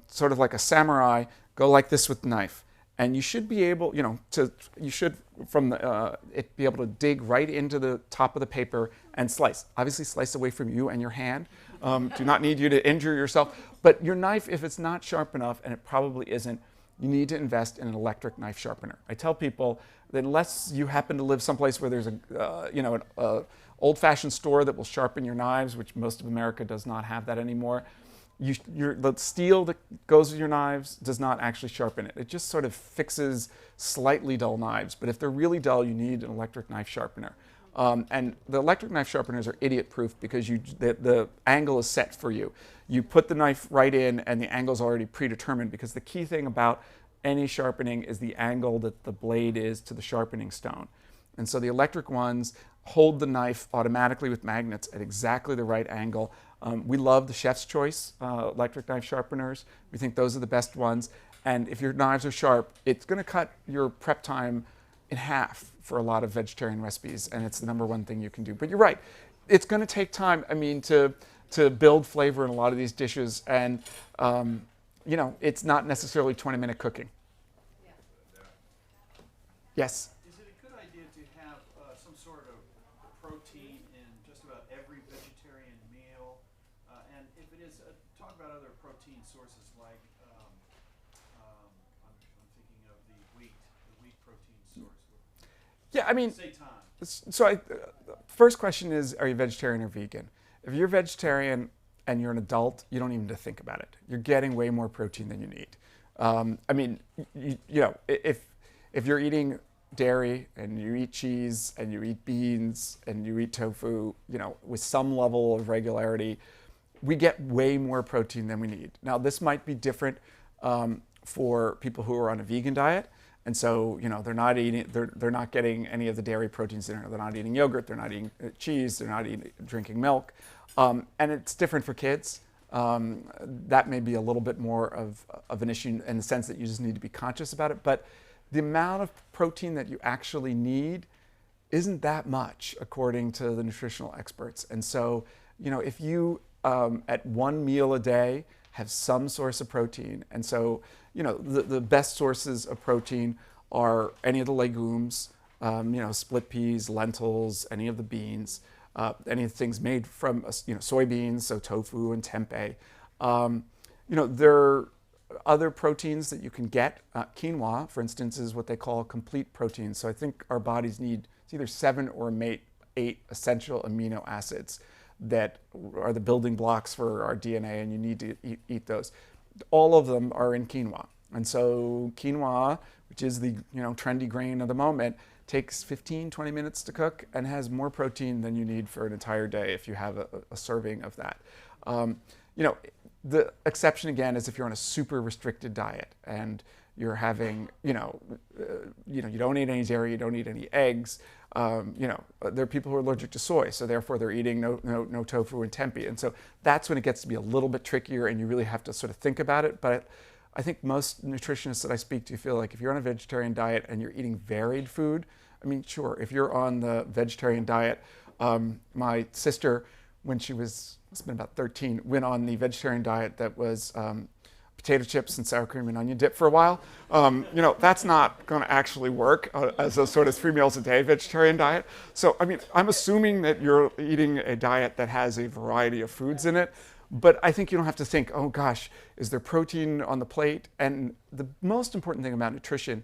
sort of like a samurai, go like this with the knife. And you should be able, it be able to dig right into the top of the paper and slice. Obviously, slice away from you and your hand. Do not need you to injure yourself. But your knife, if it's not sharp enough, and it probably isn't, you need to invest in an electric knife sharpener. I tell people that unless you happen to live someplace where there's an old-fashioned store that will sharpen your knives, which most of America does not have that anymore, the steel that goes with your knives does not actually sharpen it. It just sort of fixes slightly dull knives. But if they're really dull, you need an electric knife sharpener. And the electric knife sharpeners are idiot-proof because the angle is set for you. You put the knife right in, and the angle is already predetermined, because the key thing about any sharpening is the angle that the blade is to the sharpening stone. And so the electric ones hold the knife automatically with magnets at exactly the right angle. We love the Chef's Choice electric knife sharpeners. We think those are the best ones. And if your knives are sharp, it's going to cut your prep time in half for a lot of vegetarian recipes, and it's the #1 thing you can do. But you're right, it's going to take time. I mean, to build flavor in a lot of these dishes, and it's not necessarily 20-minute cooking. Yeah. Yes. Is it a good idea to have some sort of protein in just about every vegetarian meal? And if it is, talk about other protein sources like, I'm thinking of the wheat protein source. Yeah, I mean, Seitan. so first question is, are you vegetarian or vegan? If you're vegetarian and you're an adult, you don't even need to think about it. You're getting way more protein than you need. I mean, if you're eating dairy and you eat cheese and you eat beans and you eat tofu, with some level of regularity, we get way more protein than we need. Now, this might be different for people who are on a vegan diet. And so, they're not getting any of the dairy proteins in there. They're not eating yogurt. They're not eating cheese. They're not drinking milk. And it's different for kids. That may be a little bit more of an issue in the sense that you just need to be conscious about it. But the amount of protein that you actually need isn't that much, according to the nutritional experts. And so, if you at one meal a day have some source of protein, and so the best sources of protein are any of the legumes, split peas, lentils, any of the beans, any of the things made from soybeans, so tofu and tempeh. There are other proteins that you can get. Quinoa, for instance, is what they call a complete protein. So I think our bodies need either 7 or 8 essential amino acids that are the building blocks for our DNA, and you need to eat those. All of them are in quinoa. And so quinoa, which is the trendy grain of the moment, takes 15-20 minutes to cook and has more protein than you need for an entire day if you have a serving of that. The exception again is if you're on a super restricted diet and you're having, you don't eat any dairy, you don't eat any eggs. There are people who are allergic to soy, so therefore they're eating no tofu and tempeh. And so that's when it gets to be a little bit trickier, and you really have to sort of think about it. But I think most nutritionists that I speak to feel like if you're on a vegetarian diet and you're eating varied food, I mean, sure, if you're on the vegetarian diet, my sister, when she was, it's been about 13, went on the vegetarian diet that was potato chips and sour cream and onion dip for a while. That's not going to actually work as a sort of 3 meals a day vegetarian diet. So, I mean, I'm assuming that you're eating a diet that has a variety of foods in it. But I think you don't have to think, oh gosh, is there protein on the plate? And the most important thing about nutrition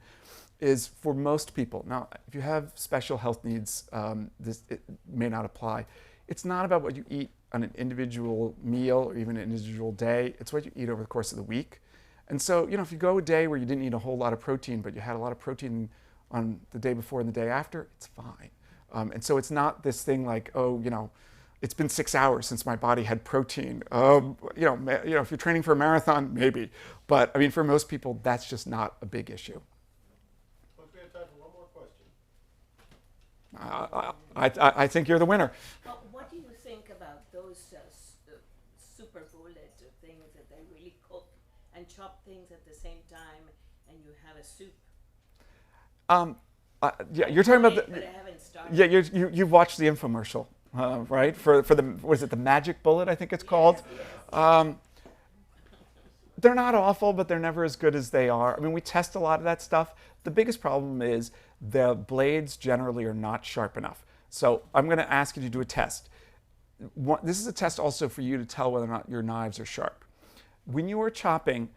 is for most people. Now, if you have special health needs, it may not apply. It's not about what you eat on an individual meal or even an individual day. It's what you eat over the course of the week. And so, if you go a day where you didn't eat a whole lot of protein, but you had a lot of protein on the day before and the day after, it's fine. And so it's not this thing like, it's been 6 hours since my body had protein. If you're training for a marathon, maybe. But I mean, for most people, that's just not a big issue. We have time for one more question. I think you're the winner. Well, what do you think about those super bullet things that they really cook and chop things at the same time, and you have a soup? You're talking about But I haven't started. Yeah, you've watched the infomercial, right? For the what is it, the Magic Bullet? I think it's called. Yes. They're not awful, but they're never as good as they are. I mean, we test a lot of that stuff. The biggest problem is the blades generally are not sharp enough. So I'm going to ask you to do a test. This is a test also for you to tell whether or not your knives are sharp. When you are chopping,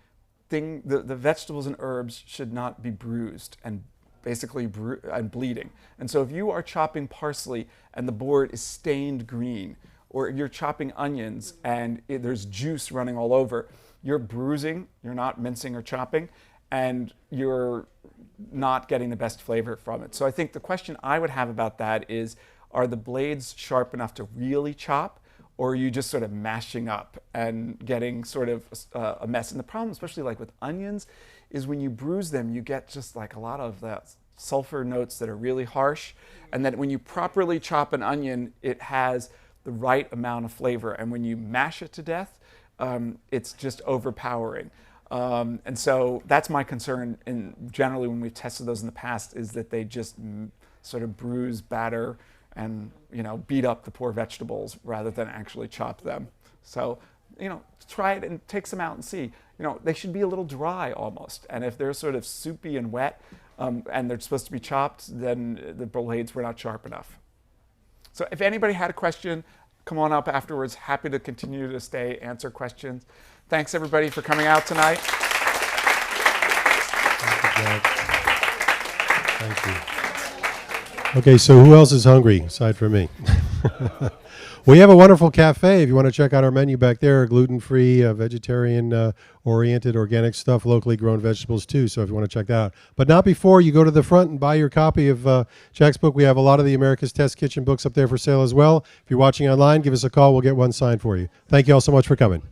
the vegetables and herbs should not be bruised and basically bleeding. And so if you are chopping parsley and the board is stained green, or you're chopping onions and there's juice running all over, you're bruising, you're not mincing or chopping, and you're not getting the best flavor from it. So I think the question I would have about that is, are the blades sharp enough to really chop, or are you just sort of mashing up and getting sort of a mess? And the problem, especially like with onions, is when you bruise them, you get just like a lot of the sulfur notes that are really harsh. And then when you properly chop an onion, it has the right amount of flavor. And when you mash it to death, it's just overpowering. And so that's my concern. And generally, when we've tested those in the past, is that they just sort of bruise, batter, and beat up the poor vegetables rather than actually chop them. So try it and take some out and see. They should be a little dry almost. And if they're sort of soupy and wet, and they're supposed to be chopped, then the blades were not sharp enough. So if anybody had a question, come on up afterwards. Happy to continue to stay, answer questions. Thanks everybody for coming out tonight. Thank you. Okay, so who else is hungry aside from me? We have a wonderful cafe. If you want to check out our menu back there, gluten-free, vegetarian-oriented, organic stuff, locally grown vegetables too. So if you want to check that out. But not before you go to the front and buy your copy of Jack's book. We have a lot of the America's Test Kitchen books up there for sale as well. If you're watching online, give us a call. We'll get one signed for you. Thank you all so much for coming.